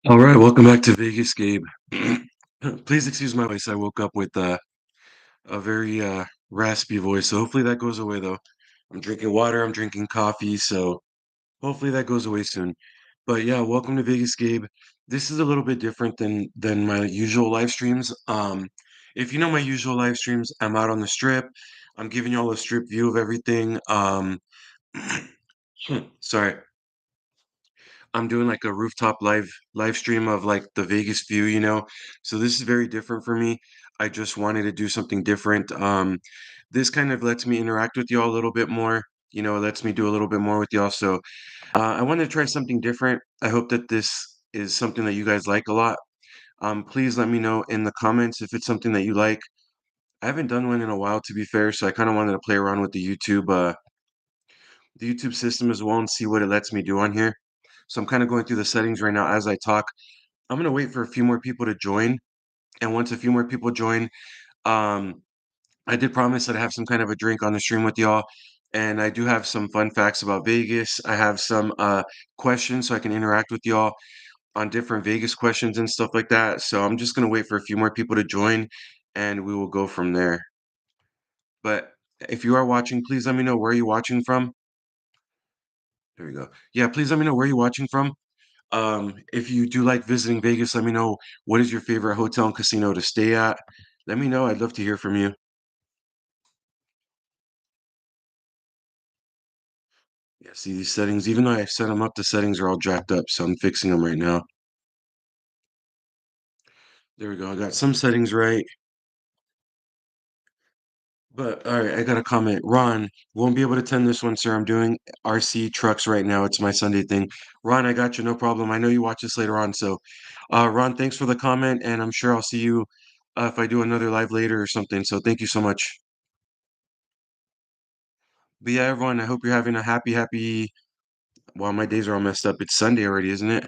All right, welcome back to Vegas, Gabe. Please excuse my voice. I woke up with a very raspy voice, so hopefully that goes away though. I'm drinking water, I'm drinking coffee, so hopefully that goes away soon. But yeah, welcome to Vegas, Gabe. This is a little bit different than my usual live streams. If you know my usual live streams, I'm out on the strip. I'm giving you all a strip view of everything. Sorry. I'm doing like a rooftop live stream of like the Vegas view, you know. So this is very different for me. I just wanted to do something different. This kind of lets me interact with y'all a little bit more. You know, it lets me do a little bit more with y'all. So I wanted to try something different. I hope that this is something that you guys like a lot. Please let me know in the comments if it's something that you like. I haven't done one in a while, to be fair, so I kind of wanted to play around with the YouTube system as well and see what it lets me do on here. So I'm kind of going through the settings right now as I talk. I'm gonna wait for a few more people to join, and once a few more people join, um, I did promise that I have some kind of a drink on the stream with y'all, and I do have some fun facts about Vegas. I have some questions so I can interact with y'all on different Vegas questions and stuff like that. So I'm just gonna wait for a few more people to join, and we will go from there. But if you are watching, please let me know where you're watching from. There we go. Yeah, please let me know where you're watching from. If you do like visiting Vegas, let me know what is your favorite hotel and casino to stay at. Let me know. I'd love to hear from you. Yeah, see these settings, even though I set them up, the settings are all jacked up, so I'm fixing them right now. There we go. I got some settings right. But all right, I got a comment. Ron, won't be able to attend this one, sir. I'm doing RC trucks right now. It's my Sunday thing. Ron, I got you, no problem. I know you watch this later on. So, Ron, thanks for the comment, and I'm sure I'll see you if I do another live later or something. So thank you so much. But yeah, everyone, I hope you're having a happy. Well, my days are all messed up. It's Sunday already, isn't it?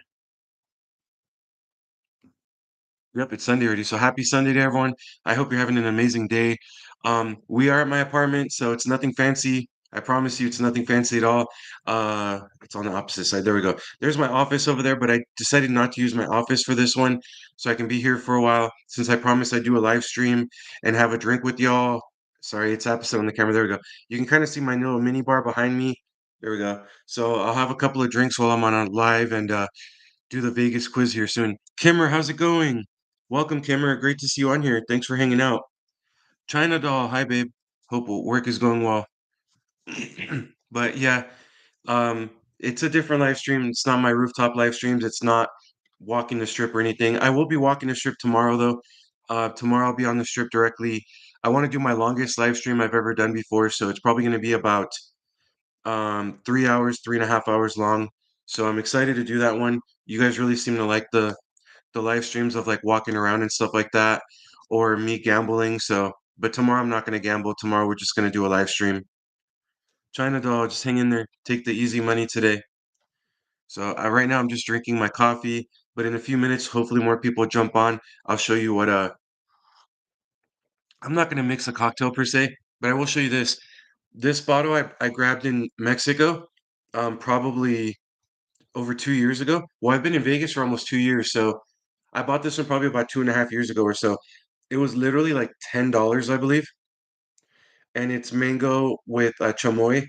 Yep, it's Sunday already. So happy Sunday to everyone. I hope you're having an amazing day. We are at my apartment, so it's nothing fancy. I promise you, it's nothing fancy at all. It's on the opposite side. There we go. There's my office over there, but I decided not to use my office for this one, so I can be here for a while. Since I promised I'd do a live stream and have a drink with y'all. Sorry, it's opposite on the camera. There we go. You can kind of see my little mini bar behind me. There we go. So I'll have a couple of drinks while I'm on a live and do the Vegas quiz here soon. Kimmer, how's it going? Welcome, Kimmer. Great to see you on here. Thanks for hanging out. China Doll, hi, babe. Hope work is going well. But yeah, it's a different live stream. It's not my rooftop live streams. It's not walking the strip or anything. I will be walking the strip tomorrow, though. Tomorrow I'll be on the strip directly. I want to do my longest live stream I've ever done before, so it's probably going to be about 3 hours, 3.5 hours long. So I'm excited to do that one. You guys really seem to like the live streams of like walking around and stuff like that, or me gambling. So, but tomorrow I'm not going to gamble. Tomorrow we're just going to do a live stream. China doll, just hang in there. Take the easy money today. So right now I'm just drinking my coffee, but in a few minutes, hopefully more people jump on. I'll show you what. I'm not going to mix a cocktail per se, but I will show you this. This bottle I grabbed in Mexico, probably over 2 years ago. Well, I've been in Vegas for almost 2 years, so I bought this one probably about 2.5 years ago or so. It was literally like $10, I believe, and it's mango with chamoy.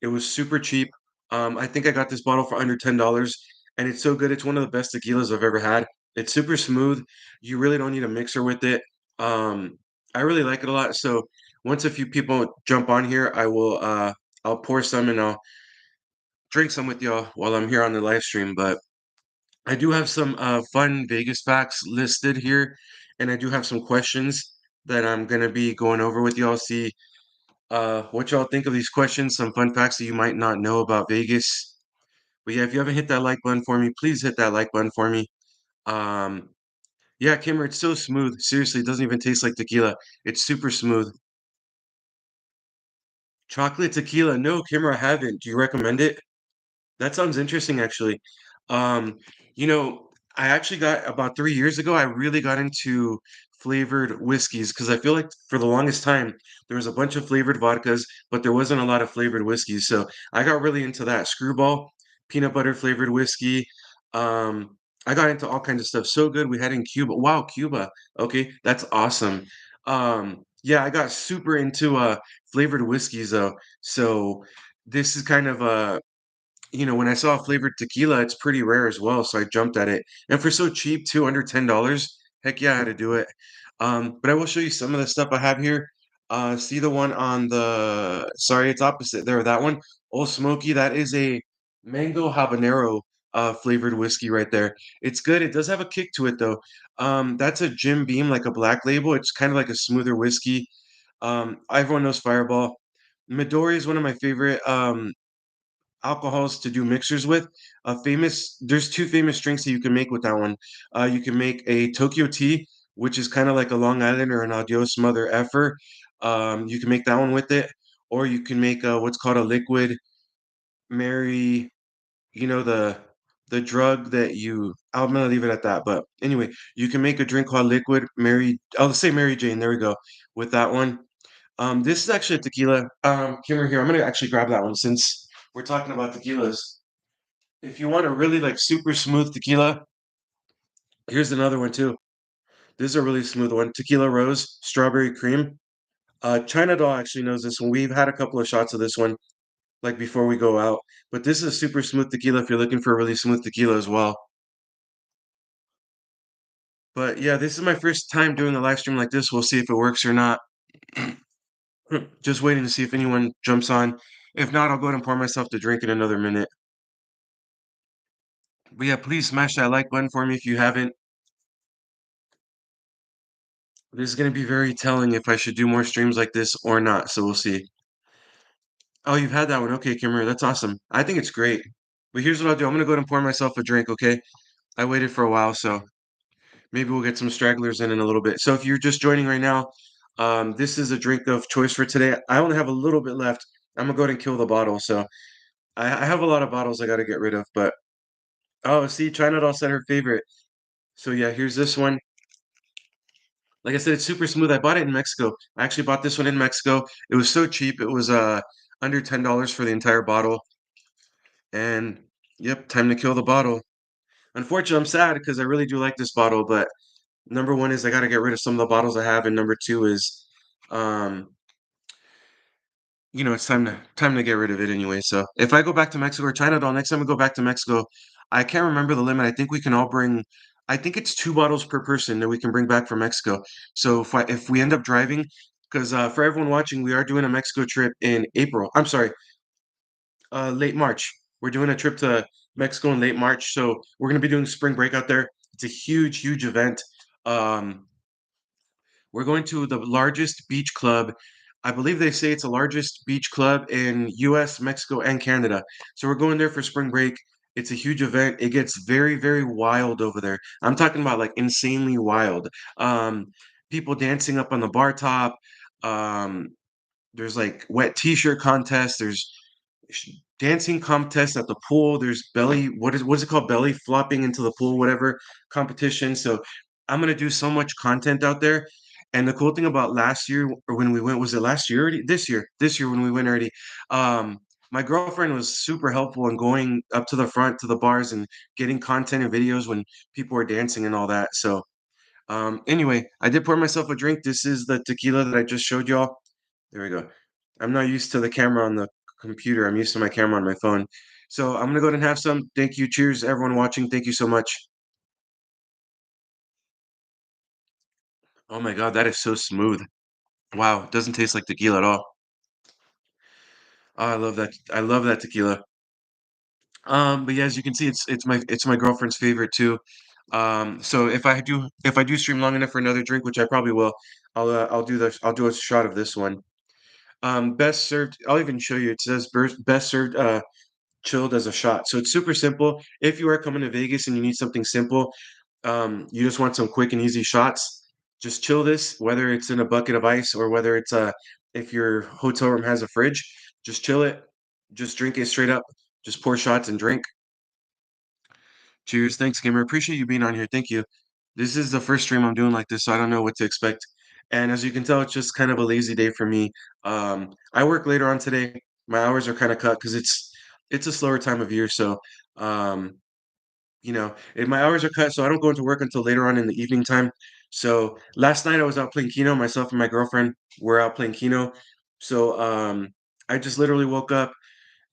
It was super cheap. I think I got this bottle for under $10, and it's so good. It's one of the best tequilas I've ever had. It's super smooth. You really don't need a mixer with it. Um, I really like it a lot. So once a few people jump on here, I'll pour some and I'll drink some with y'all while I'm here on the live stream. But I do have some fun Vegas facts listed here, and I do have some questions that I'm gonna be going over with y'all. See what y'all think of these questions, some fun facts that you might not know about Vegas. But yeah, if you haven't hit that like button for me, please hit that like button for me. Um, yeah, Kimmer, it's so smooth. Seriously, it doesn't even taste like tequila. It's super smooth. Chocolate tequila. No, Kimmer, I haven't. Do you recommend it? That sounds interesting, actually. Um, I actually got about 3 years ago, I really got into flavored whiskeys because I feel like for the longest time there was a bunch of flavored vodkas, but there wasn't a lot of flavored whiskeys. So I got really into that. Screwball, peanut butter flavored whiskey. Um, I got into all kinds of stuff so good. We had in Cuba. Wow, Cuba. Okay, that's awesome. Yeah, I got super into flavored whiskeys though. So this is kind of when I saw flavored tequila, it's pretty rare as well, so I jumped at it. And for so cheap too, under $10, heck yeah, I had to do it. But I will show you some of the stuff I have here. See the one on the, sorry, it's opposite there, that one. Old Smoky, that is a mango habanero flavored whiskey right there. It's good. It does have a kick to it though. That's a Jim Beam, like a black label. It's kind of like a smoother whiskey. Everyone knows Fireball. Midori is one of my favorite. Alcohols to do mixers with. There's two famous drinks that you can make with that one. You can make a Tokyo tea, which is kind of like a Long Island or an Adios Mother Effer. You can make that one with it, or you can make what's called a liquid Mary. You know the drug that you. I'm gonna leave it at that. But anyway, you can make a drink called liquid Mary. I'll say Mary Jane. There we go. With that one. This is actually a tequila. Kimmer here. I'm gonna actually grab that one since we're talking about tequilas. If you want a really like super smooth tequila, here's another one too. This is a really smooth one. Tequila Rose, strawberry cream. China Doll actually knows this one. We've had a couple of shots of this one, like before we go out. But this is a super smooth tequila if you're looking for a really smooth tequila as well. But yeah, this is my first time doing a live stream like this. We'll see if it works or not. Just waiting to see if anyone jumps on. If not, I'll go ahead and pour myself to drink in another minute. But yeah, please smash that like button for me if you haven't. This is going to be very telling if I should do more streams like this or not, so we'll see. Oh, you've had that one. Okay, Kimmer, that's awesome. I think it's great. But here's what I'll do. I'm gonna go ahead and pour myself a drink, okay? I waited for a while, so maybe we'll get some stragglers in a little bit. So if you're just joining right now, this is a drink of choice for today. I only have a little bit left. I'm gonna go ahead and kill the bottle. So I have a lot of bottles I gotta get rid of, but oh, see, China Doll said her favorite. So yeah, here's this one. Like I said, it's super smooth. I bought it in Mexico. I actually bought this one in Mexico. It was so cheap. It was under $10 for the entire bottle. And yep, time to kill the bottle. Unfortunately, I'm sad because I really do like this bottle, but number one is I got to get rid of some of the bottles I have, and number two is, um, it's time to get rid of it anyway. So if I go back to Mexico or China doll next time I go back to Mexico, I can't remember the limit. I think we can all bring. I think it's two bottles per person that we can bring back from Mexico. So if we end up driving, because for everyone watching, we are doing a Mexico trip in April. I'm sorry, late March. We're doing a trip to Mexico in late March, so we're gonna be doing spring break out there. It's a huge, huge event. Um, we're going to the largest beach club. I believe they say it's the largest beach club in US, Mexico, and Canada. So we're going there for spring break. It's a huge event. It gets very, very wild over there. I'm talking about like insanely wild. Um, People dancing up on the bar top. Um, there's like wet t-shirt contests. There's dancing contest at the pool. There's what is it called? Belly flopping into the pool, whatever competition. So I'm gonna do so much content out there. And the cool thing about last year or when we went, was it last year already? This year when we went already. My girlfriend was super helpful in going up to the front to the bars and getting content and videos when people were dancing and all that. So anyway, I did pour myself a drink. This is the tequila that I just showed y'all. There we go. I'm not used to the camera on the computer. I'm used to my camera on my phone. So I'm gonna go ahead and have some. Thank you. Cheers, everyone watching. Thank you so much. Oh my God, that is so smooth. Wow, it doesn't taste like tequila at all. Oh, I love that. I love that tequila. But yeah, as you can see, it's my girlfriend's favorite too. So if I do stream long enough for another drink, which I probably will, I'll do a shot of this one. Best served. I'll even show you. It says best served chilled as a shot. So it's super simple. If you are coming to Vegas and you need something simple, you just want some quick and easy shots, just chill this, whether it's in a bucket of ice or whether it's if your hotel room has a fridge, just chill it, just drink it straight up, just pour shots and drink. Cheers. Thanks, gamer. Appreciate you being on here. Thank you. This is the first stream I'm doing like this, so I don't know what to expect. And as you can tell, it's just kind of a lazy day for me. I work later on today. My hours are kind of cut because it's a slower time of year. So um, and my hours are cut, so I don't go into work until later on in the evening time. So last night I was out playing Keno, myself and my girlfriend were out playing Keno. So I just literally woke up,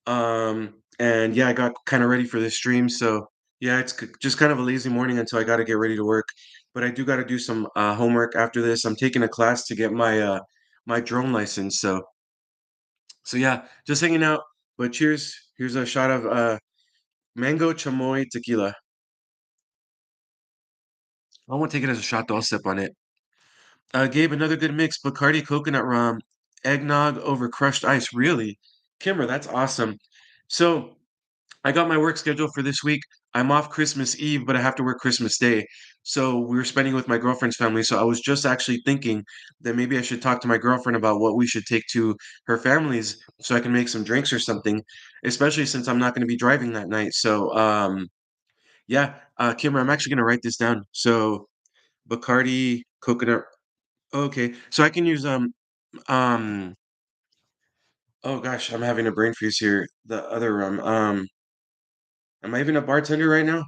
and yeah, I got kind of ready for this stream. So yeah, it's just kind of a lazy morning until I got to get ready to work. But I do got to do some homework after this. I'm taking a class to get my drone license. So yeah, just hanging out. But cheers. Here's a shot of mango chamoy tequila. I won't take it as a shot though. I'll sip on it. Gabe, another good mix. Bacardi coconut rum, eggnog over crushed ice. Really, Kimmer, that's awesome. So I got my work schedule for this week. I'm off Christmas Eve, but I have to work Christmas Day. So we were spending with my girlfriend's family. So I was just actually thinking that maybe I should talk to my girlfriend about what we should take to her family's so I can make some drinks or something, especially since I'm not going to be driving that night. So yeah, Kimmer, I'm actually going to write this down. So Bacardi coconut. Okay, so I can use um oh gosh, I'm having a brain freeze here. The other rum. Am I even a bartender right now?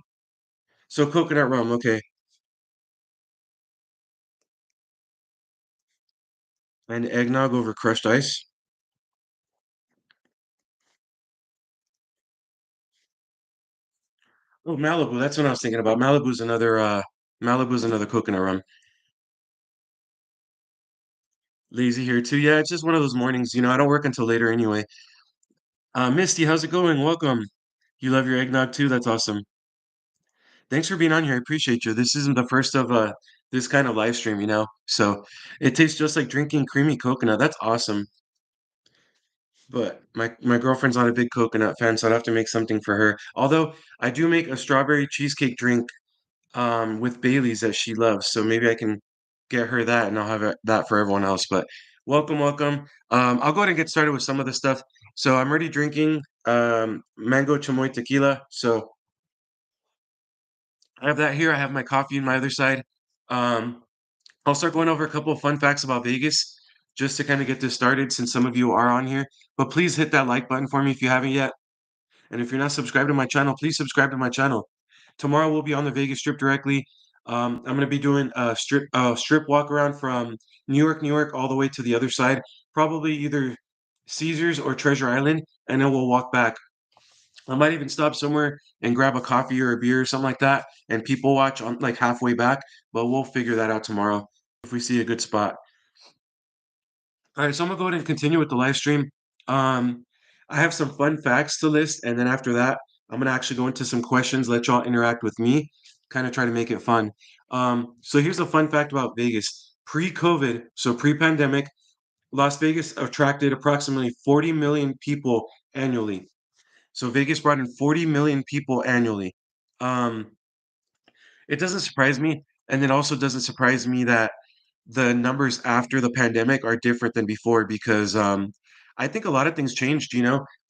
So coconut rum, okay. And eggnog over crushed ice. Oh, Malibu, that's what I was thinking about. Malibu's another coconut rum. Lazy here too. Yeah, it's just one of those mornings, I don't work until later anyway. Misty, how's it going? Welcome. You love your eggnog too? That's awesome. Thanks for being on here. I appreciate you. This isn't the first of this kind of live stream. So it tastes just like drinking creamy coconut. That's awesome. But my girlfriend's not a big coconut fan, so I'd have to make something for her. Although I do make a strawberry cheesecake drink with Bailey's that she loves, so maybe I can get her that and I'll have that for everyone else. But welcome, welcome. I'll go ahead and get started with some of the stuff. So I'm already drinking mango chamoy tequila. So I have that here. I have my coffee on my other side. Um, I'll start going over a couple of fun facts about Vegas just to kind of get this started since some of you are on here. But please hit that like button for me if you haven't yet. And if you're not subscribed to my channel, please subscribe to my channel. Tomorrow we'll be on the Vegas Strip directly. I'm going to be doing a strip walk around from New York, all the way to the other side, probably either Caesars or Treasure Island, and then we'll walk back. I might even stop somewhere and grab a coffee or a beer or something like that, and people watch on like halfway back. But we'll figure that out tomorrow if we see a good spot. All right, so I'm gonna go ahead and continue with the live stream. Um, I have some fun facts to list, and then after that, I'm gonna actually go into some questions, let y'all interact with me, kind of try to make it fun. So here's a fun fact about Vegas. Pre-COVID, so pre-pandemic, Las Vegas attracted approximately 40 million people annually. So Vegas brought in 40 million people annually. Um, it doesn't surprise me, and it also doesn't surprise me that the numbers after the pandemic are different than before because I think a lot of things changed.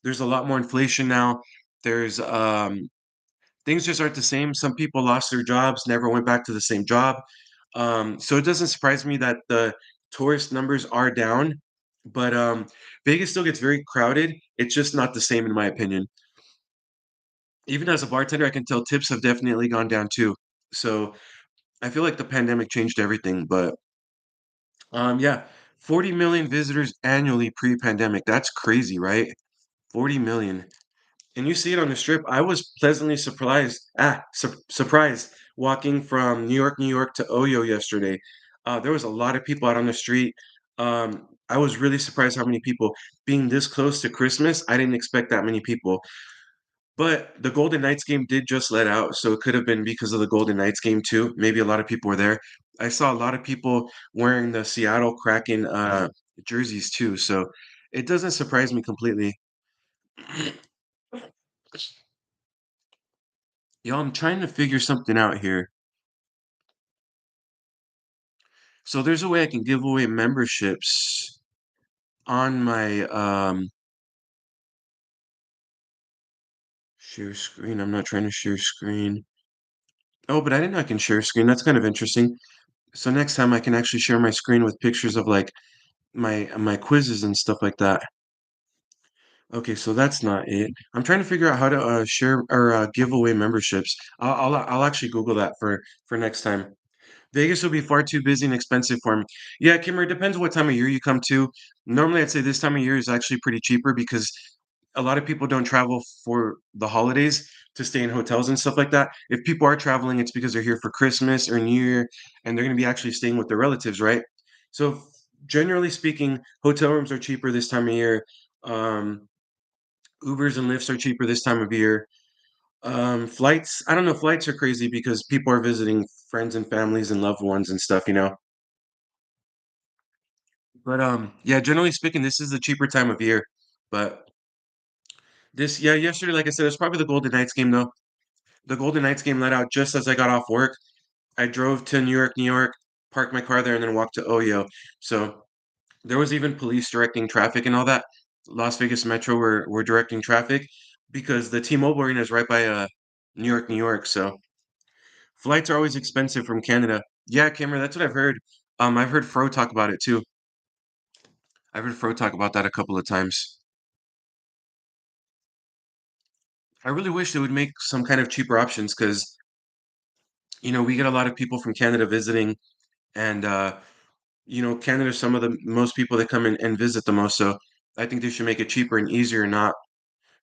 There's a lot more inflation now. There's things just aren't the same. Some people lost their jobs, never went back to the same job. So it doesn't surprise me that the tourist numbers are down, but Vegas still gets very crowded. It's just not the same in my opinion. Even as a bartender, I can tell tips have definitely gone down too. So I feel like the pandemic changed everything, but yeah, 40 million visitors annually pre-pandemic. That's crazy, right? 40 million. And you see it on the strip. I was pleasantly surprised walking from New York to Oyo yesterday. There was a lot of people out on the street. I was really surprised how many people being this close to Christmas. I didn't expect that many people. But the Golden Knights game did just let out, so it could have been because of the Golden Knights game too. Maybe a lot of people were there. I saw a lot of people wearing the Seattle Kraken jerseys too, so it doesn't surprise me completely. Yo, I'm trying to figure something out here. So there's a way I can give away memberships on my share screen. I'm not trying to share screen. Oh, but I didn't know I can share screen. That's kind of interesting. So next time I can actually share my screen with pictures of like my quizzes and stuff like that. Okay, so that's not it. I'm trying to figure out how to share or give away memberships. I'll actually Google that for next time. Vegas will be far too busy and expensive for me. Yeah, Kimmer, it depends what time of year you come to. Normally, I'd say this time of year is actually pretty cheaper because a lot of people don't travel for the holidays to stay in hotels and stuff like that. If people are traveling, it's because they're here for Christmas or New Year and they're going to be actually staying with their relatives, right? So, generally speaking, hotel rooms are cheaper this time of year. Um, Ubers and Lyfts are cheaper this time of year. Flights, I don't know, flights are crazy because people are visiting friends and families and loved ones and stuff, you know. But yeah, generally speaking, this is the cheaper time of year. But yeah, yesterday, like I said, it's probably the Golden Knights game though. The Golden Knights game let out just as I got off work. I drove to New York, parked my car there, and then walked to Oyo. So there was even police directing traffic and all that. Las Vegas Metro were directing traffic because the T-Mobile Arena is right by New York. So flights are always expensive from Canada. Yeah, Cameron, that's what I've heard. I've heard Fro talk about it too. I've heard Fro talk about that a couple of times. I really wish they would make some kind of cheaper options because, we get a lot of people from Canada visiting, and Canada's some of the most people that come in and visit the most. So I think they should make it cheaper and easier, not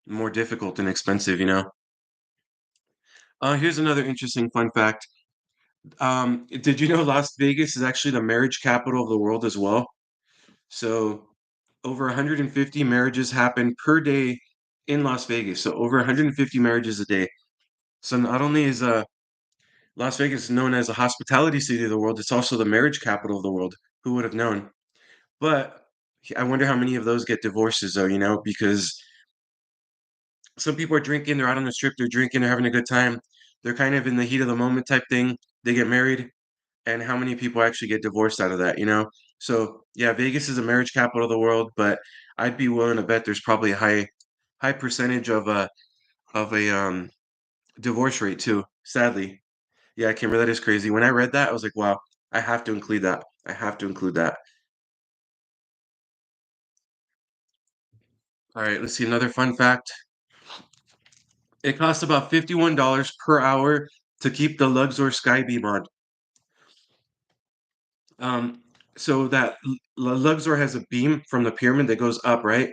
more difficult and expensive, you know. Here's another interesting fun fact. Did you know Las Vegas is actually the marriage capital of the world as well? So over 150 marriages happen per day in Las Vegas. So over 150 marriages a day. So not only is Las Vegas is known as a hospitality city of the world, it's also the marriage capital of the world. Who would have known? But I wonder how many of those get divorces though, because some people are drinking, they're out on the strip, they're drinking, they're having a good time. They're kind of in the heat of the moment type thing. They get married, and how many people actually get divorced out of that? So yeah, Vegas is a marriage capital of the world, but I'd be willing to bet there's probably a high percentage of a divorce rate too, sadly. Yeah, Kimber, that is crazy. When I read that, I was like, wow, I have to include that. I have to include that. All right, let's see another fun fact. It costs about $51 per hour to keep the Luxor Skybeam on. Um, so that Luxor has a beam from the pyramid that goes up, right?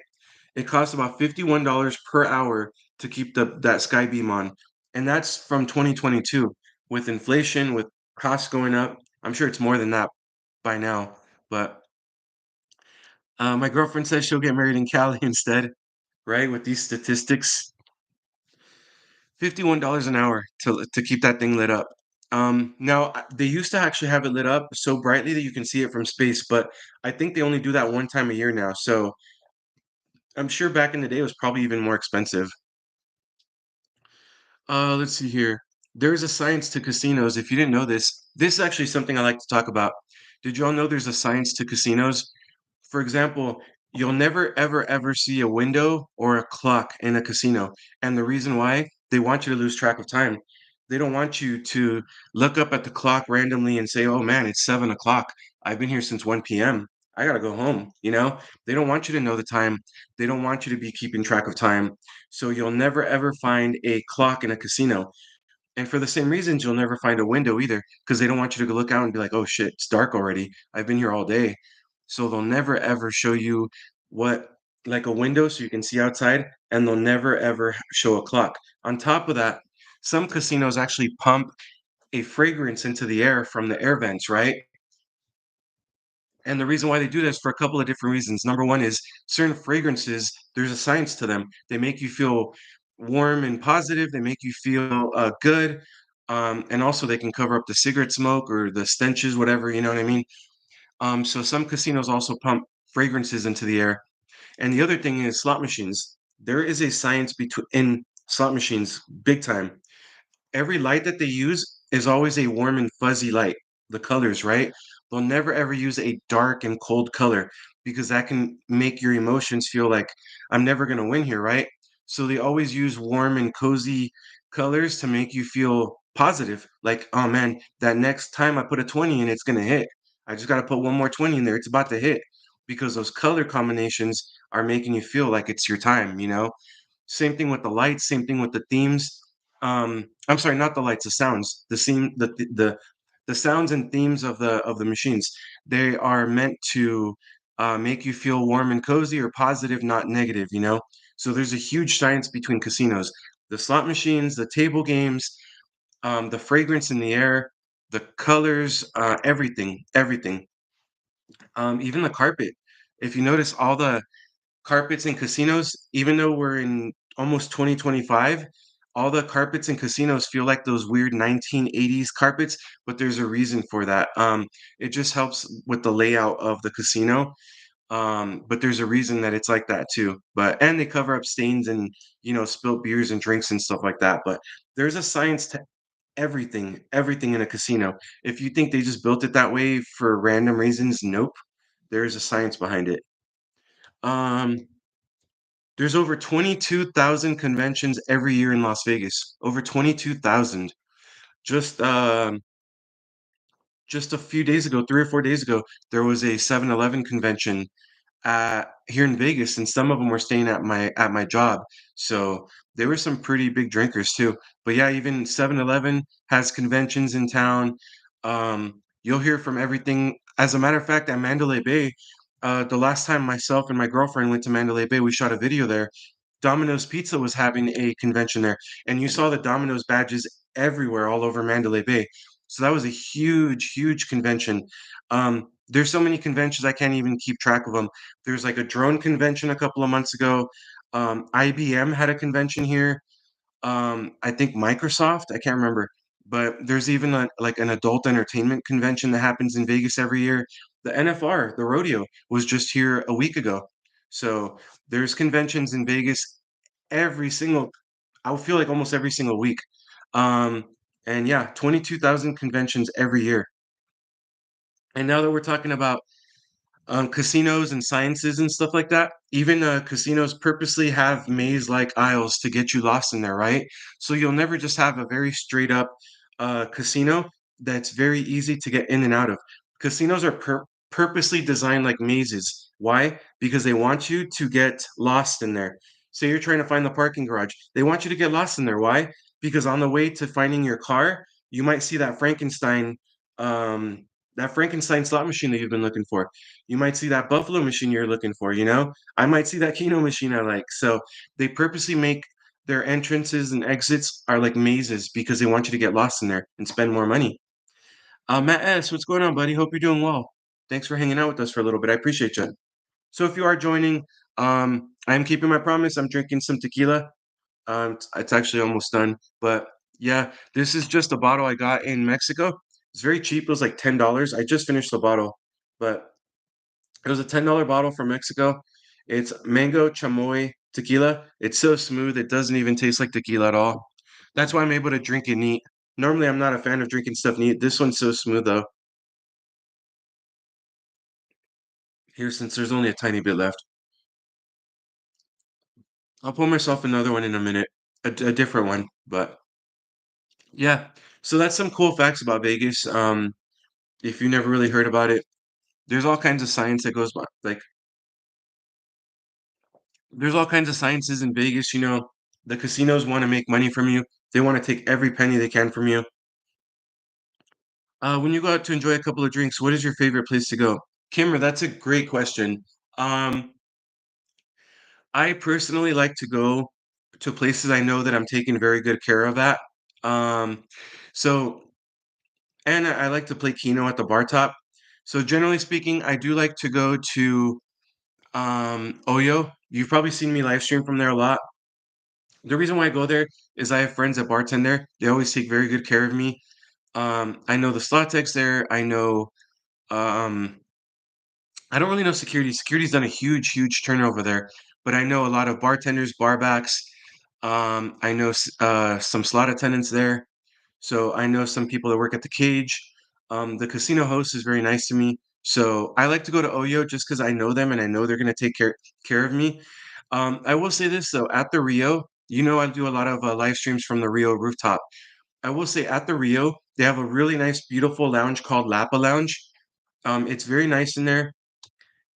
It costs about $51 per hour to keep that Skybeam on, and that's from 2022. With inflation, with costs going up, I'm sure it's more than that by now. But my girlfriend says she'll get married in Cali instead, right? With these statistics, $51 an hour to keep that thing lit up. Now they used to actually have it lit up so brightly that you can see it from space, but I think they only do that one time a year now. So I'm sure back in the day it was probably even more expensive. Let's see here. There's a science to casinos. If you didn't know this is actually something I like to talk about. Did you all know there's a science to casinos? For example, you'll never, ever, ever see a window or a clock in a casino. And the reason why, they want you to lose track of time. They don't want you to look up at the clock randomly and say, oh man, it's 7 o'clock. I've been here since 1 p.m. I gotta go home. They don't want you to know the time. They don't want you to be keeping track of time. So you'll never, ever find a clock in a casino. And for the same reasons, you'll never find a window either, because they don't want you to go look out and be like, "Oh shit, it's dark already. I've been here all day." So they'll never ever show you what like a window so you can see outside, and they'll never ever show a clock. On top of that, some casinos actually pump a fragrance into the air from the air vents, right? And the reason why they do this for a couple of different reasons. Number one is certain fragrances, there's a science to them. They make you feel warm and positive. They make you feel good. And also they can cover up the cigarette smoke or the stenches, whatever, you know what I mean? So some casinos also pump fragrances into the air. And the other thing is slot machines. There is a science between in slot machines, big time. Every light that they use is always a warm and fuzzy light, the colors, right? They'll never ever use a dark and cold color because that can make your emotions feel like I'm never going to win here, right? So they always use warm and cozy colors to make you feel positive. Like, oh man, that next time I put a 20 in, it's going to hit. I just got to put one more 20 in there. It's about to hit. because those color combinations are making you feel like it's your time, you know? Same thing with the lights, same thing with the themes. I'm sorry, not the lights, the sounds. The sounds and themes of the machines. They are meant to make you feel warm and cozy or positive, not negative, you know? So there's a huge science between casinos. The slot machines, the table games, the fragrance in the air, the colors, everything, everything. Even the carpet. If you notice, all the carpets in casinos, even though we're in almost 2025, all the carpets in casinos feel like those weird 1980s carpets, but there's a reason for that. It just helps with the layout of the casino. But there's a reason that it's like that too. But and they cover up stains and spilt beers and drinks and stuff like that. But there's a science to everything, everything in a casino. If you think they just built it that way for random reasons, nope. There is a science behind it. Um, there's over 22,000 conventions every year in Las Vegas. Over 22,000. Just just a few days ago, 3 or 4 days ago, there was a 7-Eleven convention here in Vegas, and some of them were staying at my job. So there were some pretty big drinkers too. But yeah, even 7-Eleven has conventions in town. You'll hear from everything. As a matter of fact, at Mandalay Bay, the last time myself and my girlfriend went to Mandalay Bay, we shot a video there. Domino's Pizza was having a convention there, and you saw the Domino's badges everywhere all over Mandalay Bay. So that was a huge, huge convention. There's so many conventions I can't even keep track of them. There's like a drone convention a couple of months ago. IBM had a convention here. I think Microsoft, I can't remember, but there's even like an adult entertainment convention that happens in Vegas every year. The NFR, the rodeo, was just here a week ago. So there's conventions in Vegas every single, I would feel like almost every single week. Um, and yeah, 22,000 conventions every year. And now that we're talking about casinos and sciences and stuff like that. Even casinos purposely have maze-like aisles to get you lost in there, right? So you'll never just have a very straight up casino that's very easy to get in and out of. Casinos are purposely designed like mazes. Why? Because they want you to get lost in there. Say you're trying to find the parking garage. They want you to get lost in there. Why? Because on the way to finding your car, you might see um, that Frankenstein slot machine that you've been looking for. You might see that Buffalo machine you're looking for, you know? I might see that Keno machine I like. So they purposely make their entrances and exits are like mazes because they want you to get lost in there and spend more money. Matt S., what's going on, buddy? Hope you're doing well. Thanks for hanging out with us for a little bit. I appreciate you. So if you are joining, I'm keeping my promise. I'm drinking some tequila. It's actually almost done, but yeah, this is just a bottle I got in Mexico. It's very cheap. It was like $10. I just finished the bottle, but it was a $10 bottle from Mexico. It's mango chamoy tequila. It's so smooth, it doesn't even taste like tequila at all. That's why I'm able to drink it neat. Normally, I'm not a fan of drinking stuff neat. This one's so smooth, though. Here, since there's only a tiny bit left, I'll pour myself another one in a minute, a different one. But yeah, so that's some cool facts about Vegas. If you never really heard about it, there's all kinds of science that goes by. Like, there's all kinds of sciences in Vegas. The casinos want to make money from you. They want to take every penny they can from you. When you go out to enjoy a couple of drinks, what is your favorite place to go? Kimmer, that's a great question. Um, I personally like to go to places I know that I'm taking very good care of at. Um, so, and I like to play Keno at the bar top. So, generally speaking, I do like to go to Oyo. You've probably seen me live stream from there a lot. The reason why I go there is I have friends that bartend there. They always take very good care of me. I know the slot techs there. Um, I don't really know security. Security's done a huge, huge turnover there, but I know a lot of bartenders, barbacks. I know some slot attendants there. So I know some people that work at the cage. The casino host is very nice to me. So I like to go to Oyo just because I know them and I know they're going to take care of me. I will say this though, at the Rio, I do a lot of live streams from the Rio rooftop. I will say at the Rio, they have a really nice, beautiful lounge called Lapa Lounge. It's very nice in there.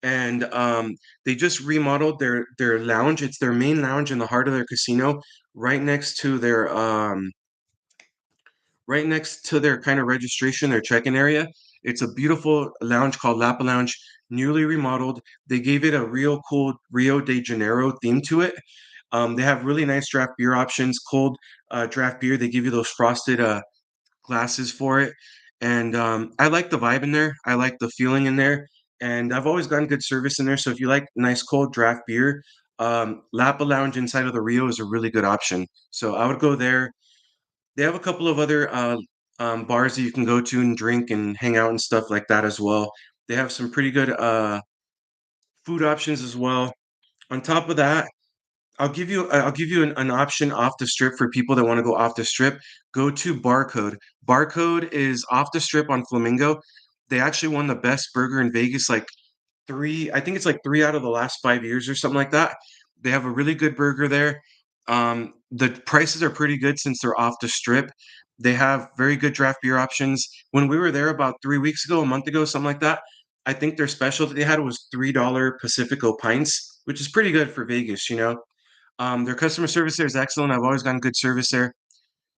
and they just remodeled their lounge. It's their main lounge in the heart of their casino, right next to their kind of registration, their check-in area. It's a beautiful lounge called Lapa Lounge, newly remodeled. They gave it a real cool Rio de Janeiro theme to it. They have really nice draft beer options, cold draft beer. They give you those frosted glasses for it. And I like the vibe in there. I like the feeling in there. And I've always gotten good service in there. So if you like nice cold draft beer, Lapa Lounge inside of the Rio is a really good option. So I would go there. They have a couple of other bars that you can go to and drink and hang out and stuff like that as well. They have some pretty good food options as well. On top of that, I'll give you an option off the strip for people that want to go off the strip. Go to Barcode. Barcode is off the strip on Flamingo. They actually won the best burger in Vegas like I think it's like 3 out of the last 5 years or something like that. They have a really good burger there. The prices are pretty good since they're off the strip. They have very good draft beer options. When we were there about 3 weeks ago, a month ago, something like that, I think their special that they had was $3 Pacifico pints, which is pretty good for Vegas, you know? Their customer service there is excellent. I've always gotten good service there.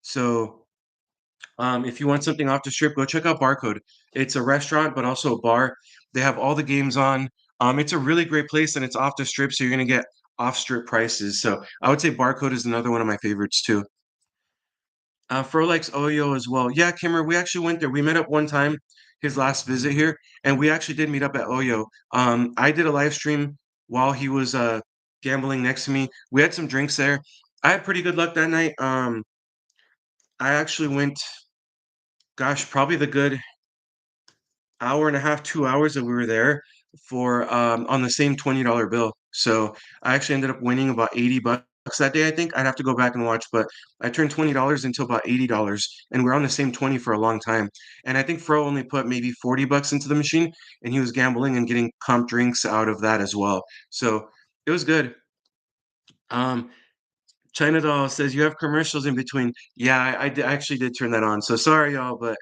So, if you want something off the strip, go check out Barcode. It's a restaurant, but also a bar. They have all the games on. It's a really great place, and it's off the strip, so you're gonna get off strip prices. So I would say Barcode is another one of my favorites too. Fro likes Oyo as well. Yeah, Kimmer, we actually went there. We met up one time, his last visit here, and we actually did meet up at Oyo. I did a live stream while he was gambling next to me. We had some drinks there. I had pretty good luck that night. I actually went, gosh, probably the good hour and a half, 2 hours that we were there for, on the same $20 bill. So, I actually ended up winning about 80 bucks that day, I think. I'd have to go back and watch, but I turned $20 into about $80, and we're on the same 20 for a long time. And I think Fro only put maybe 40 bucks into the machine, and he was gambling and getting comp drinks out of that as well. So, it was good. Um, China Doll says, "You have commercials in between." Yeah, I actually did turn that on. So sorry, y'all, but,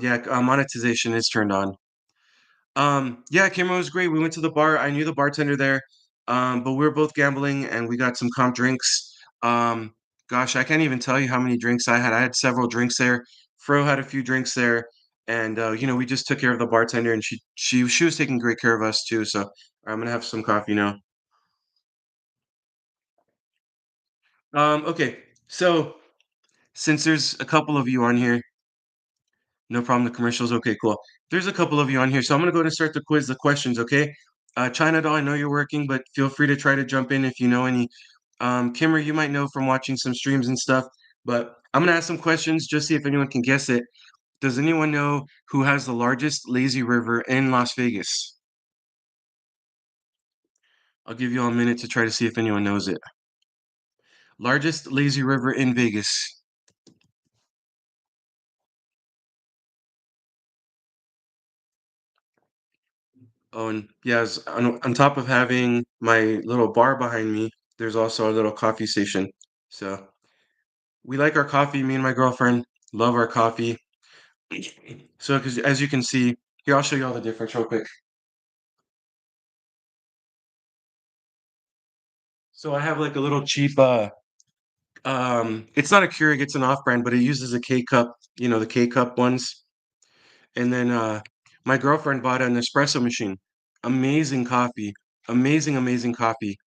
yeah, monetization is turned on. Yeah, Cameron was great. We went to the bar. I knew the bartender there, but we were both gambling and we got some comp drinks. Um, Gosh, I can't even tell you how many drinks I had. I had several drinks there. Fro had a few drinks there, and we just took care of the bartender, and she was taking great care of us too. So I'm gonna have some coffee now. Okay, so since there's a couple of you on here, no problem, the commercials, okay, cool. There's a couple of you on here, so I'm gonna go and start the quiz, the questions, okay? China Doll, I know you're working, but feel free to try to jump in if you know any. Kimmer, you might know from watching some streams and stuff, but I'm gonna ask some questions, just see if anyone can guess it. Does anyone know who has the largest lazy river in Las Vegas? I'll give you all a minute to try to see if anyone knows it. Largest lazy river in Vegas. Oh, and yes, on top of having my little bar behind me, there's also a little coffee station. So we like our coffee, me and my girlfriend love our coffee. So, because as you can see, here, I'll show you all the difference real quick. So I have like a little cheap, it's not a Keurig, it's an off-brand, but it uses a K cup, the K cup ones. And then my girlfriend bought an espresso machine. Amazing coffee, amazing, amazing coffee.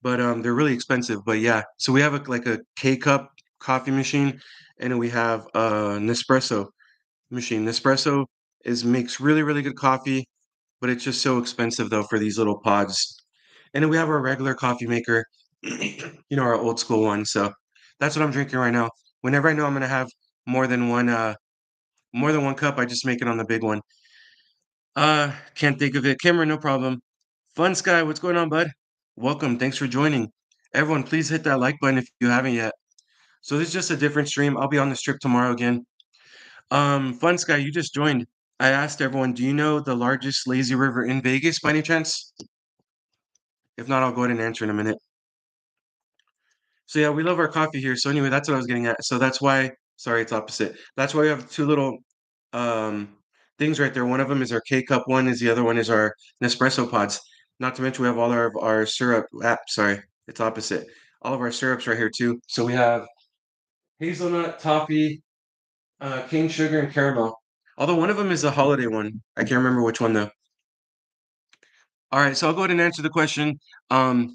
But they're really expensive. But yeah, so we have like a K cup coffee machine, and then we have a Nespresso machine. Nespresso is makes really really good coffee, but it's just so expensive though for these little pods. And then we have our regular coffee maker, our old school one. So that's what I'm drinking right now. Whenever I know I'm gonna have more than one more than one cup, I just make it on the big one. Can't think of it. Cameron, no problem. Fun Sky, what's going on, bud? Welcome. Thanks for joining. Everyone, please hit that like button if you haven't yet. So this is just a different stream. I'll be on the strip tomorrow again. Fun Sky, you just joined. I asked everyone, do you know the largest lazy river in Vegas by any chance? If not, I'll go ahead and answer in a minute. So yeah, we love our coffee here. So anyway, that's what I was getting at. So that's why, sorry, it's opposite. That's why we have two little um things right there. One of them is our K-Cup one, is the other one is our Nespresso pods. Not to mention we have all our syrup. Sorry, it's opposite. All of our syrups right here too. So we have hazelnut, toffee, cane sugar, and caramel. Although one of them is a holiday one. I can't remember which one though. All right, so I'll go ahead and answer the question. Um,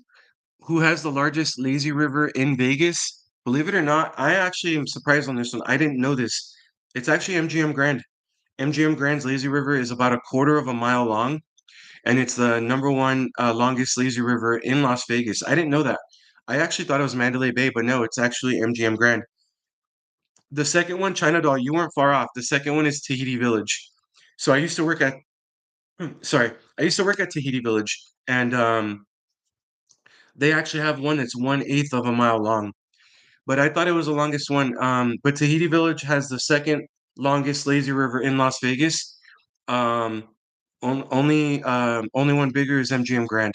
who has the largest lazy river in Vegas? Believe it or not, I actually am surprised on this one. I didn't know this. It's actually MGM Grand. MGM Grand's lazy river is about a quarter of a mile long, and it's the number one longest lazy river in Las Vegas. I didn't know that. I actually thought it was Mandalay Bay, but no, it's actually MGM Grand. The second one, China Doll, you weren't far off. The second one is Tahiti Village. So I used to work at, sorry, I used to work at Tahiti Village, and they actually have one that's 1/8 of a mile long. But I thought it was the longest one. But Tahiti Village has the second longest lazy river in Las Vegas. Um, only one bigger is MGM Grand.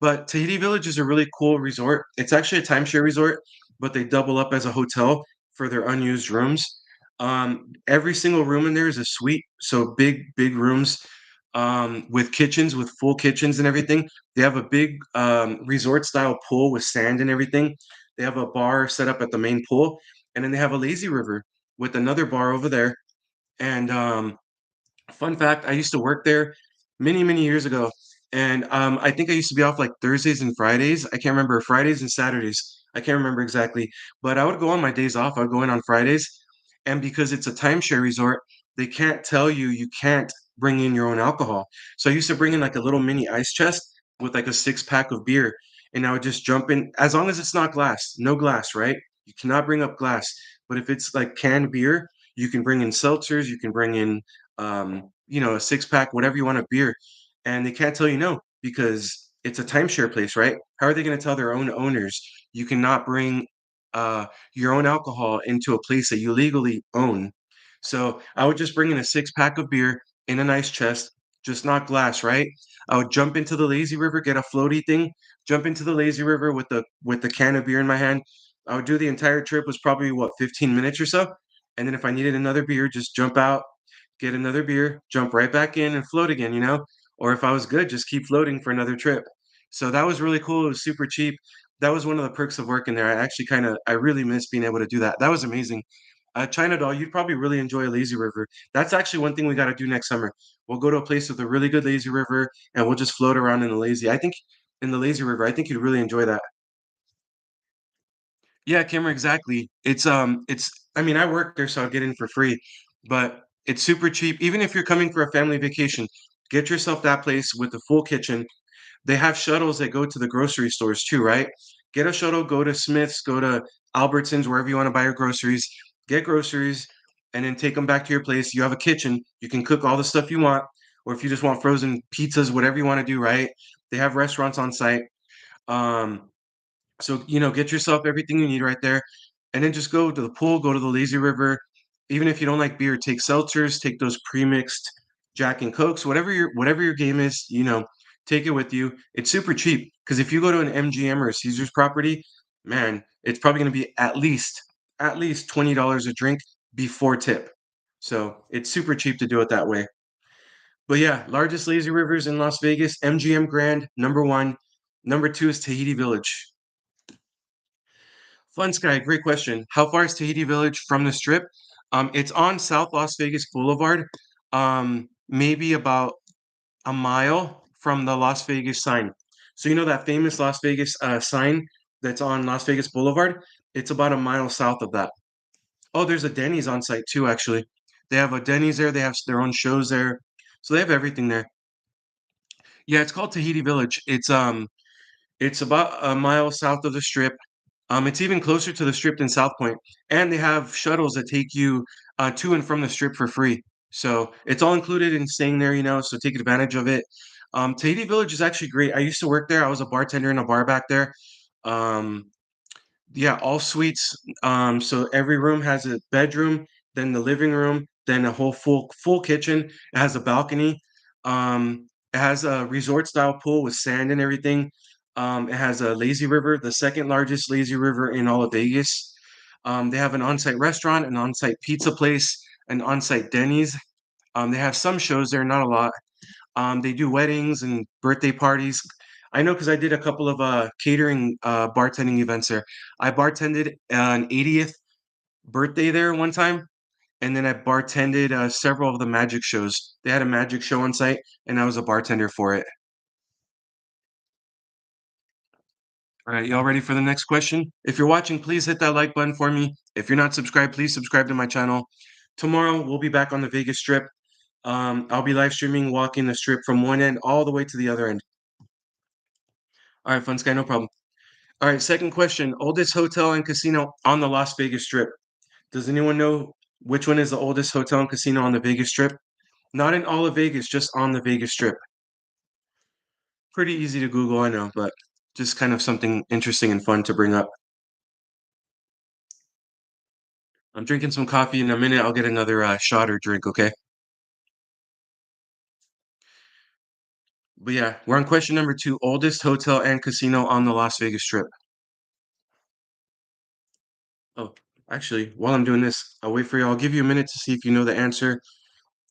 But Tahiti Village is a really cool resort. It's actually a timeshare resort, but they double up as a hotel for their unused rooms. Every single room in there is a suite, so big rooms with kitchens, with full kitchens and everything. They have a big resort style pool with sand and everything. They have a bar set up at the main pool, and then they have a lazy river with another bar over there. And fun fact, I used to work there many years ago, and I think I used to be off like Thursdays and Fridays. I can't remember Fridays and Saturdays. I can't remember exactly, but I would go on my days off. I would go in on Fridays, and because it's a timeshare resort, they can't tell you you can't bring in your own alcohol. So I used to bring in like a little mini ice chest with like a 6 pack of beer, and I would just jump in as long as it's not glass, no glass, right? You cannot bring up glass, but if it's like canned beer, you can bring in seltzers, you can bring in a 6 pack, whatever you want of beer, and they can't tell you no because it's a timeshare place, right? How are they going to tell their own owners you cannot bring your own alcohol into a place that you legally own? So I would just bring in a 6 pack of beer in a nice chest, just not glass, right? I would jump into the lazy river, get a floaty thing, jump into the lazy river with the can of beer in my hand. I would do the entire trip was probably what 15 minutes or so, and then if I needed another beer, just jump out, get another beer, jump right back in and float again, you know? Or if I was good, just keep floating for another trip. So that was really cool. It was super cheap. That was one of the perks of working there. I really miss being able to do that. That was amazing. China Doll, you'd probably really enjoy a lazy river. That's actually one thing we got to do next summer. We'll go to a place with a really good lazy river and we'll just float around in the lazy. I think in the lazy river, I think you'd really enjoy that. Yeah, camera, exactly. It's I mean, I work there, so I'll get in for free, but it's super cheap. Even if you're coming for a family vacation, get yourself that place with a full kitchen. They have shuttles that go to the grocery stores too, right? Get a shuttle, go to Smith's, go to Albertsons, wherever you want to buy your groceries, get groceries, and then take them back to your place. You have a kitchen, you can cook all the stuff you want, or if you just want frozen pizzas, whatever you want to do, right? They have restaurants on site. Um, so, get yourself everything you need right there, and then just go to the pool, go to the lazy river. Even if you don't like beer, take seltzers, take those pre-mixed Jack and Cokes, whatever your game is, take it with you. It's super cheap because if you go to an MGM or a Caesar's property, man, it's probably going to be at least $20 a drink before tip. So it's super cheap to do it that way. But yeah, largest lazy rivers in Las Vegas, MGM Grand, number one. Number two is Tahiti Village. Fun Sky, great question. How far is Tahiti Village from the Strip? It's on South Las Vegas Boulevard, maybe about a mile from the Las Vegas sign. So you know that famous Las Vegas sign that's on Las Vegas Boulevard? It's about a mile south of that. Oh, there's a Denny's on site too, actually. They have a Denny's there. They have their own shows there, so they have everything there. Yeah, it's called Tahiti Village. It's about a mile south of the Strip. It's even closer to the Strip than South Point, and they have shuttles that take you to and from the Strip for free. So it's all included in staying there, so take advantage of it. Tahiti Village is actually great. I used to work there. I was a bartender in a bar back there. Um, yeah, all suites. So every room has a bedroom, then the living room, then a whole full kitchen. It has a balcony. It has a resort style pool with sand and everything. It has a lazy river, the second largest lazy river in all of Vegas. They have an on-site restaurant, an on-site pizza place, an on-site Denny's. They have some shows there, not a lot. They do weddings and birthday parties. I know because I did a couple of catering bartending events there. I bartended an 80th birthday there one time, and then I bartended several of the magic shows. They had a magic show on site, and I was a bartender for it. All right, y'all ready for the next question? If you're watching, please hit that like button for me. If you're not subscribed, please subscribe to my channel. Tomorrow, we'll be back on the Vegas Strip. I'll be live streaming, walking the strip from one end all the way to the other end. All right, Fun Sky, no problem. All right, second question. Oldest hotel and casino on the Las Vegas Strip. Does anyone know which one is the oldest hotel and casino on the Vegas Strip? Not in all of Vegas, just on the Vegas Strip. Pretty easy to Google, I know, but just kind of something interesting and fun to bring up. I'm drinking some coffee. In a minute, I'll get another shot or drink, okay? But yeah, we're on question number 2. Oldest hotel and casino on the Las Vegas Strip. Oh, actually, while I'm doing this, I'll wait for you. I'll give you a minute to see if you know the answer.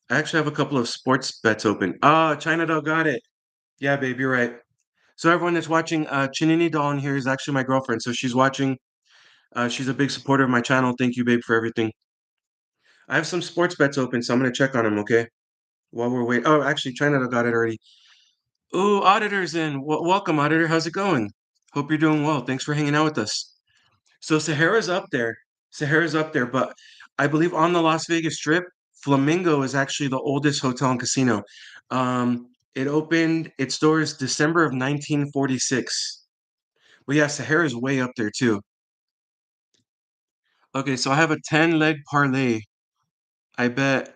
I actually have a couple of sports bets open. Ah, China Doll got it. Yeah, babe, you're right. So everyone that's watching, Chinini Doll in here is actually my girlfriend. So she's watching. She's a big supporter of my channel. Thank you, babe, for everything. I have some sports bets open, so I'm gonna check on them, okay? While we're waiting. Oh, actually, China Doll got it already. Ooh, auditor's in. Welcome, auditor. How's it going? Hope you're doing well. Thanks for hanging out with us. So Sahara's up there. Sahara's up there, but I believe on the Las Vegas Strip, Flamingo is actually the oldest hotel and casino. It opened its doors December of 1946. Well, yeah, Sahara's way up there too. Okay, so I have a 10 leg parlay. I bet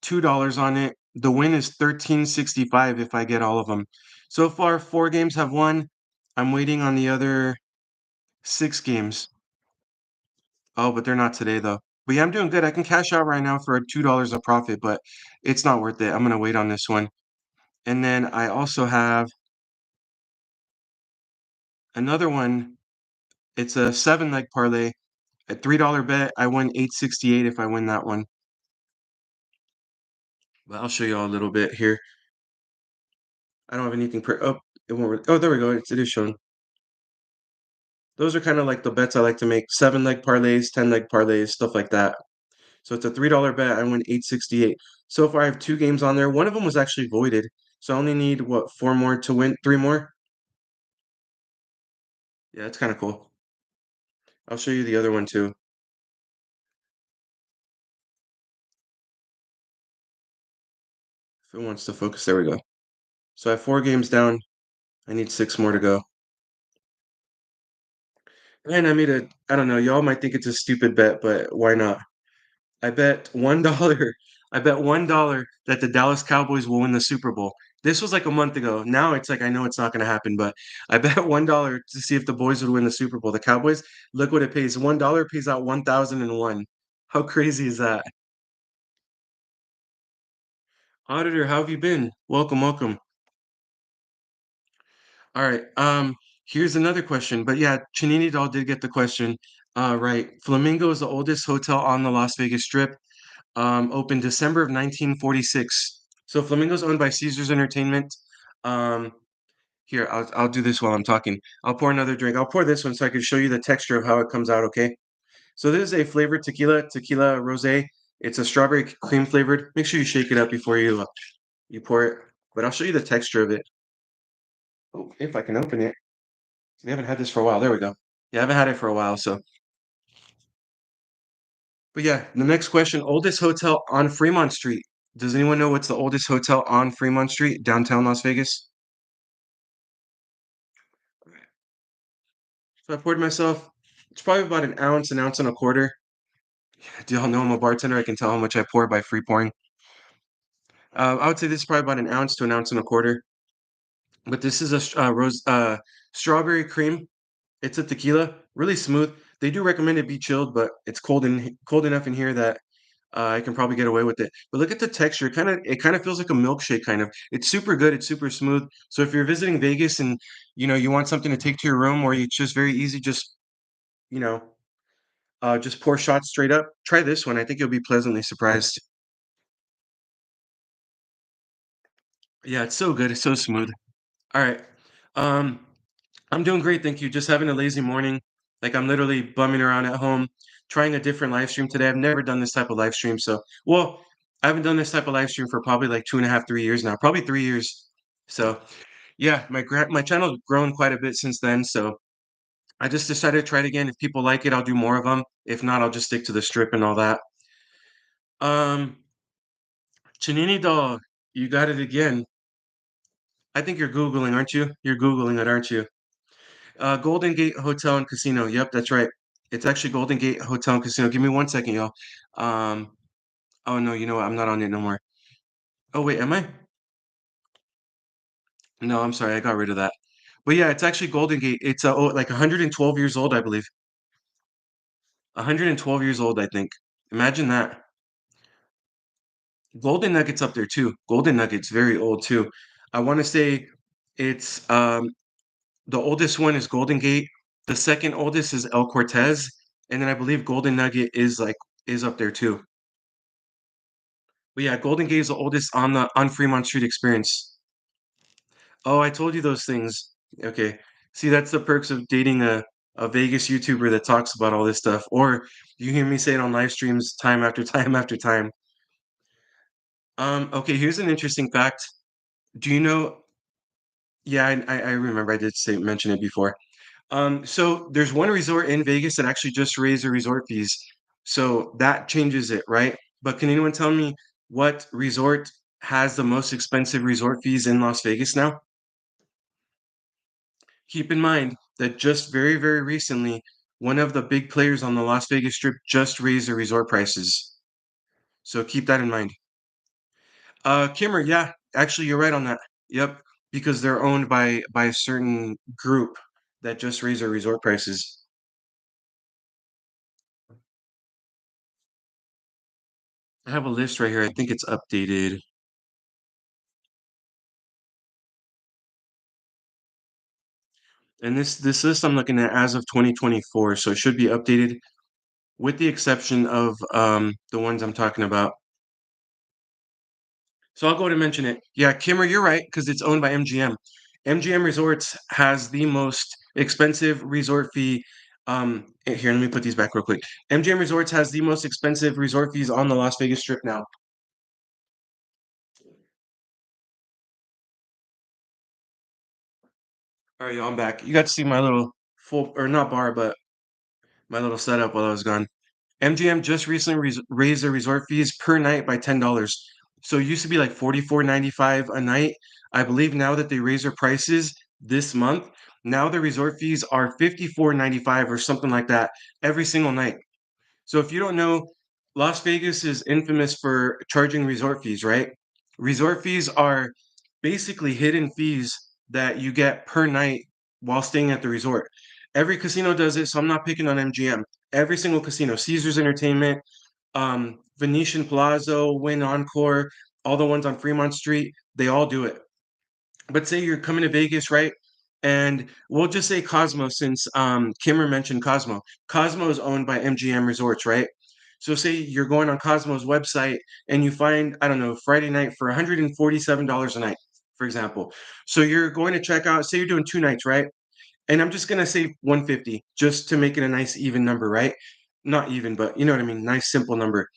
$2 on it. The win is 1365 if I get all of them. So far, 4 games have won. I'm waiting on the other 6 games. Oh, but they're not today though. But yeah, I'm doing good. I can cash out right now for $2 a profit, but it's not worth it. I'm gonna wait on this one. And then I also have another one. It's a 7 leg parlay. A $3 bet. I win 868 if I win that one. But I'll show you all a little bit here. I don't have anything oh, it won't oh, there we go. It is showing. Those are kind of like the bets I like to make. 7 leg parlays, 10 leg parlays, stuff like that. So it's a $3 bet. I win 868. So far, I have 2 games on there. One of them was actually voided. So I only need, what, 4 more to win? 3 more? Yeah, it's kind of cool. I'll show you the other one too. If it wants to focus, there we go. So I have 4 games down. I need 6 more to go. And I made I don't know, y'all might think it's a stupid bet, but why not? I bet $1. I bet $1 that the Dallas Cowboys will win the Super Bowl. This was like a month ago. Now it's like I know it's not going to happen, but I bet $1 to see if the boys would win the Super Bowl. The Cowboys, look what it pays. $1 pays out 1,001. How crazy is that? Auditor, how have you been? Welcome, welcome. All right. Here's another question. But yeah, Chinini Doll did get the question. Right. Flamingo is the oldest hotel on the Las Vegas Strip. Opened December of 1946. So Flamingo's owned by Caesars Entertainment. Um, Here, I'll do this while I'm talking. I'll pour another drink. I'll pour this one so I can show you the texture of how it comes out, okay? So this is a flavored tequila rosé. It's a strawberry cream flavored. Make sure you shake it up before you pour it. But I'll show you the texture of it. Oh, if I can open it. We haven't had this for a while. There we go. Yeah, I haven't had it for a while, so. But yeah, the next question, oldest hotel on Fremont Street. Does anyone know what's the oldest hotel on Fremont Street, downtown Las Vegas? So I poured myself, it's probably about an ounce and a quarter. Do y'all know I'm a bartender? I can tell how much I pour by free pouring. I would say this is probably about an ounce to an ounce and a quarter. But this is a strawberry cream. It's a tequila, really smooth. They do recommend it be chilled, but it's cold enough in here that I can probably get away with it. But look at the texture. It kind of feels like a milkshake kind of. It's super good. It's super smooth. So if you're visiting Vegas and you want something to take to your room, or it's just very easy, you know just pour shots straight up. Try this one. I think you'll be pleasantly surprised. Yeah, it's so good. It's so smooth. All right. Um, I'm doing great, thank you. Just having a lazy morning. Like I'm literally bumming around at home, trying a different live stream today. I've never done this type of live stream. So, well, I haven't done this type of live stream for probably like 2.5, 3 years now. Probably 3 years. So, yeah, my channel's grown quite a bit since then. So I just decided to try it again. If people like it, I'll do more of them. If not, I'll just stick to the strip and all that. Um, Chinini dog, you got it again. I think you're Googling, aren't you? You're Googling it, aren't you? Golden Gate Hotel and Casino. Yep, that's right. It's actually Golden Gate Hotel and Casino. Give me 1 second, y'all. Um, oh no, you know what? I'm not on it no more. Oh wait, am I? No, I'm sorry, I got rid of that. But yeah, it's actually Golden Gate. It's like 112 years old, I believe. 112 years old, I think. Imagine that. Golden Nugget's up there too. Golden Nugget's very old too. I want to say it's the oldest one is Golden Gate. The second oldest is El Cortez, and then I believe Golden Nugget is up there too. But yeah, Golden Gate is the oldest on Fremont Street Experience. Oh, I told you those things. Okay. See, that's the perks of dating a Vegas YouTuber that talks about all this stuff. Or you hear me say it on live streams time after time after time. Okay, here's an interesting fact. Do you know? Yeah, I remember I did say mention it before. So there's one resort in Vegas that actually just raised the resort fees. So that changes it, right? But can anyone tell me what resort has the most expensive resort fees in Las Vegas now? Keep in mind that just very, very recently, one of the big players on the Las Vegas Strip just raised their resort prices. So keep that in mind. Kimmer, yeah, actually you're right on that. Yep, because they're owned by a certain group that just raised their resort prices. I have a list right here. I think it's updated. And this list I'm looking at as of 2024, so it should be updated with the exception of the ones I'm talking about. So I'll go to mention it. Yeah, Kimmer, you're right, because it's owned by MGM. MGM Resorts has the most expensive resort fee. Here, let me put these back real quick. MGM Resorts has the most expensive resort fees on the Las Vegas Strip now. All right, y'all, I'm back. You got to see my little full, or not bar, but my little setup while I was gone. MGM just recently raised their resort fees per night by $10. So it used to be like 44.95 a night. I believe now that they raised their prices this month, now the resort fees are 54.95 or something like that every single night. So if you don't know, Las Vegas is infamous for charging resort fees, right? Resort fees are basically hidden fees that you get per night while staying at the resort. Every casino does it, so I'm not picking on MGM. Every single casino, Caesars Entertainment, Venetian Palazzo, Wynn Encore, all the ones on Fremont Street, they all do it. But say you're coming to Vegas, right? And we'll just say Cosmo since Kimmer mentioned Cosmo. Cosmo is owned by MGM Resorts, right? So say you're going on Cosmo's website and you find, I don't know, Friday night for $147 a night, for example. So you're going to check out, say you're doing 2 nights, right? And I'm just gonna say 150 just to make it a nice even number, right? Not even, but you know what I mean, nice simple number.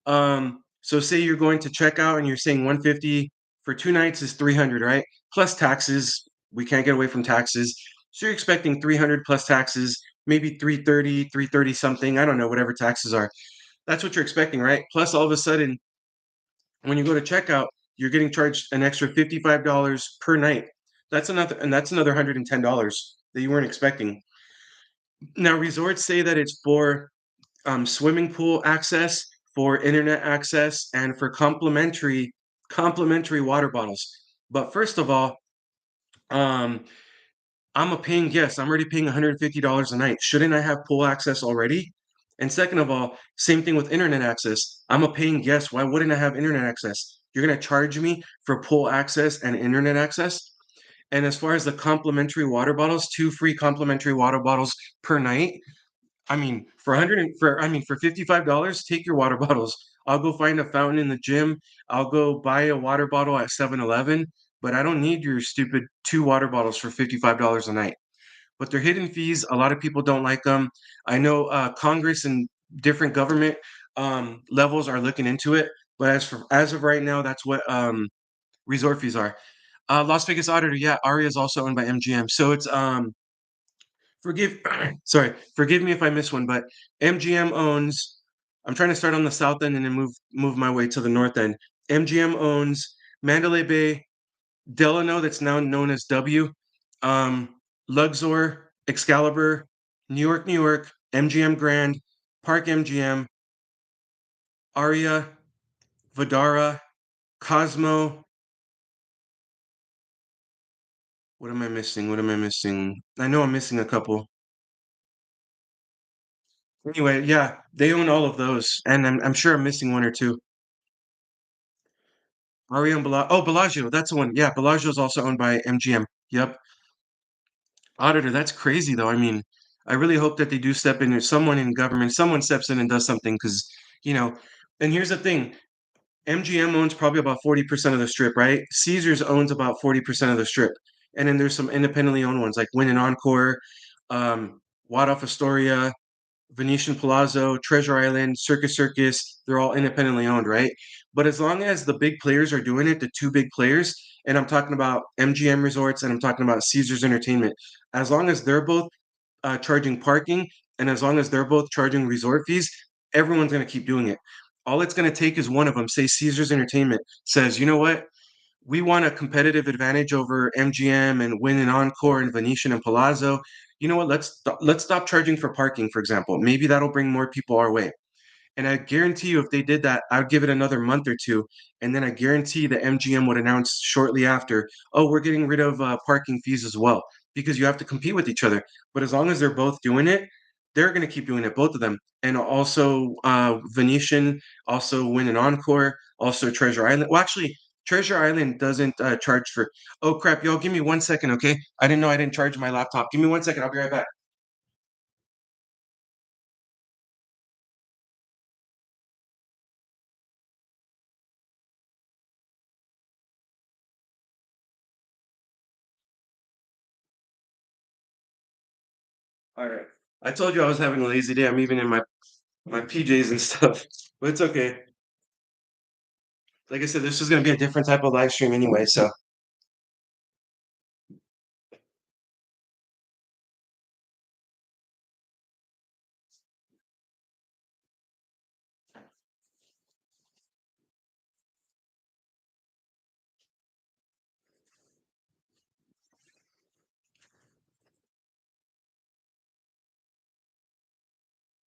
So say you're going to check out and you're saying 150 for 2 nights is 300, right? Plus taxes. We can't get away from taxes. So you're expecting 300 plus taxes, maybe 330, 330 something. I don't know, whatever taxes are. That's what you're expecting, right? Plus all of a sudden, when you go to checkout, you're getting charged an extra $55 per night. That's another $110 that you weren't expecting. Now, resorts say that it's for swimming pool access, for internet access, and for complimentary water bottles. But first of all, um, I'm a paying guest. I'm already paying $150 a night. Shouldn't I have pool access already? And second of all, same thing with internet access. I'm a paying guest. Why wouldn't I have internet access? You're going to charge me for pool access and internet access? And as far as the complimentary water bottles, 2 free complimentary water bottles per night, I mean, for 100 and for I mean, for $55, take your water bottles. I'll go find a fountain in the gym. I'll go buy a water bottle at 7-Eleven. but I don't need your stupid 2 water bottles for $55 a night. But they're hidden fees, a lot of people don't like them. I know, Congress and different government, levels are looking into it, but as of right now, that's what, resort fees are. Las Vegas Auditor, yeah, Aria is also owned by MGM, so it's, forgive sorry, forgive me if I miss one, but MGM owns I'm trying to start on the south end and then move my way to the north end. MGM owns Mandalay Bay, Delano, that's now known as W, um, Luxor, Excalibur, New York, MGM Grand, Park MGM, Aria, Vdara, Cosmo. What am I missing? What am I missing? I know I'm missing a couple. Anyway, yeah, they own all of those, and I'm sure I'm missing one or two. Aria and Bellagio, that's the one. Yeah, Bellagio is also owned by MGM. Yep. Auditor, that's crazy though. I mean, I really hope that they do step in, or someone in government, someone steps in and does something because, you know, and here's the thing, MGM owns probably about 40% of the strip, right? Caesars owns about 40% of the strip. And then there's some independently owned ones like Wynn and Encore, Waldorf Astoria, Venetian Palazzo, Treasure Island, Circus Circus, they're all independently owned, right? But as long as the big players are doing it, the two big players, and I'm talking about MGM Resorts and I'm talking about Caesars Entertainment, as long as they're both charging parking and as long as they're both charging resort fees, everyone's going to keep doing it. All it's going to take is one of them, say Caesars Entertainment, says, you know what? We want a competitive advantage over MGM and Wynn and Encore and Venetian and Palazzo. You know what? Let's stop charging for parking, for example. Maybe that'll bring more people our way. And I guarantee you, if they did that, I'd give it another month or two, and then I guarantee that MGM would announce shortly after, "Oh, we're getting rid of parking fees as well," because you have to compete with each other. But as long as they're both doing it, they're going to keep doing it, both of them. And also Venetian, also Win and Encore, also Treasure Island. Well, actually, Treasure Island doesn't charge for. Oh crap, y'all! Give me 1 second, okay? I didn't know I didn't charge my laptop. Give me 1 second. I'll be right back. All right. I told you I was having a lazy day. I'm even in my PJs and stuff, but it's okay. Like I said, this is gonna be a different type of live stream anyway, so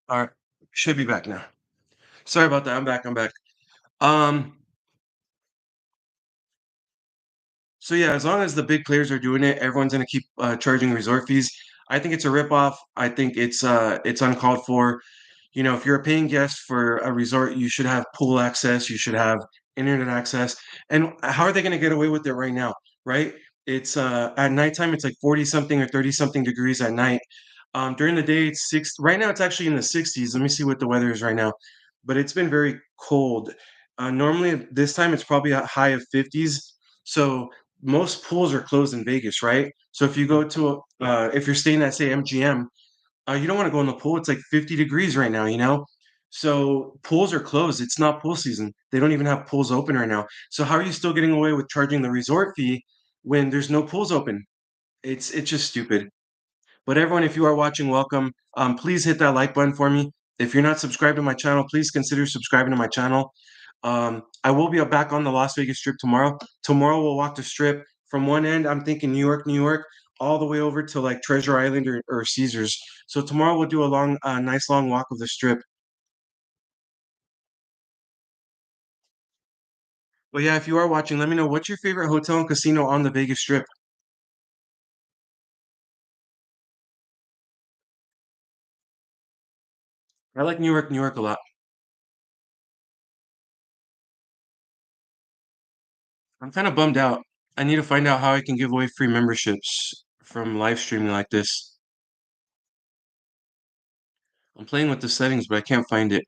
all right. Should be back now. Sorry about that. I'm back. I'm back. Um, so yeah, as long as the big players are doing it, everyone's gonna keep charging resort fees. I think it's a ripoff. I think it's uncalled for. You know, if you're a paying guest for a resort, you should have pool access, you should have internet access. And how are they going to get away with it right now? Right? It's at nighttime, it's like 40 something or 30 something degrees at night. During the day, it's six. Right now, it's actually in the 60s. Let me see what the weather is right now. But it's been very cold. Normally, at this time, it's probably a high of 50s. So most pools are closed in Vegas, right? So if you go to, if you're staying at, say, MGM, you don't wanna go in the pool, it's like 50 degrees right now, you know? So, pools are closed, it's not pool season. They don't even have pools open right now. So how are you still getting away with charging the resort fee when there's no pools open? It's just stupid. But everyone, if you are watching, welcome. Please hit that like button for me. If you're not subscribed to my channel, please consider subscribing to my channel. I will be back on the Las Vegas Strip tomorrow. Tomorrow we'll walk the strip from one end. I'm thinking New York, all the way over to like Treasure Island or Caesars. So tomorrow we'll do a nice long walk of the strip. But yeah, if you are watching, let me know what's your favorite hotel and casino on the Vegas Strip. I like New York a lot. I'm kind of bummed out. I need to find out how I can give away free memberships from live streaming like this. I'm playing with the settings, but I can't find it.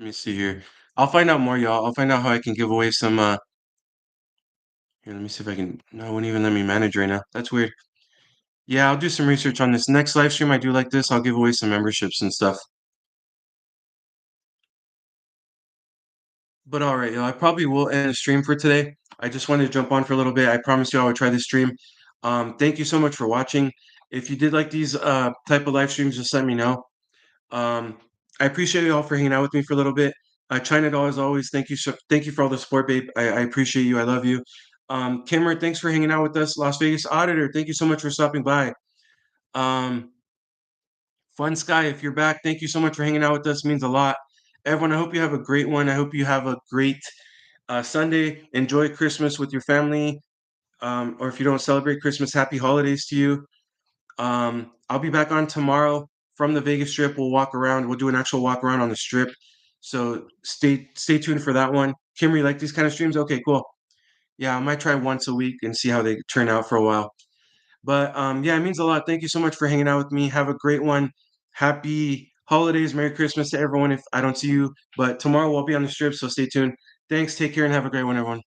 Let me see here. I'll find out more, y'all. I'll find out how I can give away some, here, let me see if I can no, it won't even let me manage right now. That's weird. Yeah, I'll do some research on this. Next live stream I do like this, I'll give away some memberships and stuff. But all right, y'all, I probably will end the stream for today. I just wanted to jump on for a little bit. I promised you I would try this stream. Thank you so much for watching. If you did like these type of live streams, just let me know. Um, I appreciate you all for hanging out with me for a little bit. China Doll, as always, thank you for all the support, babe. I appreciate you. I love you. Kimmer, thanks for hanging out with us. Las Vegas Auditor, thank you so much for stopping by. Um, Fun Sky, if you're back, thank you so much for hanging out with us. It means a lot. Everyone, I hope you have a great one. I hope you have a great Sunday. Enjoy Christmas with your family. Or if you don't celebrate Christmas, happy holidays to you. I'll be back on tomorrow from the Vegas Strip. We'll walk around. We'll do an actual walk around on the strip. So stay tuned for that one. Kimry, like these kind of streams? Okay, cool. Yeah, I might try once a week and see how they turn out for a while. But yeah, it means a lot. Thank you so much for hanging out with me. Have a great one. Happy holidays. Merry Christmas to everyone if I don't see you. But tomorrow we'll be on the strip, so stay tuned. Thanks. Take care and have a great one, everyone.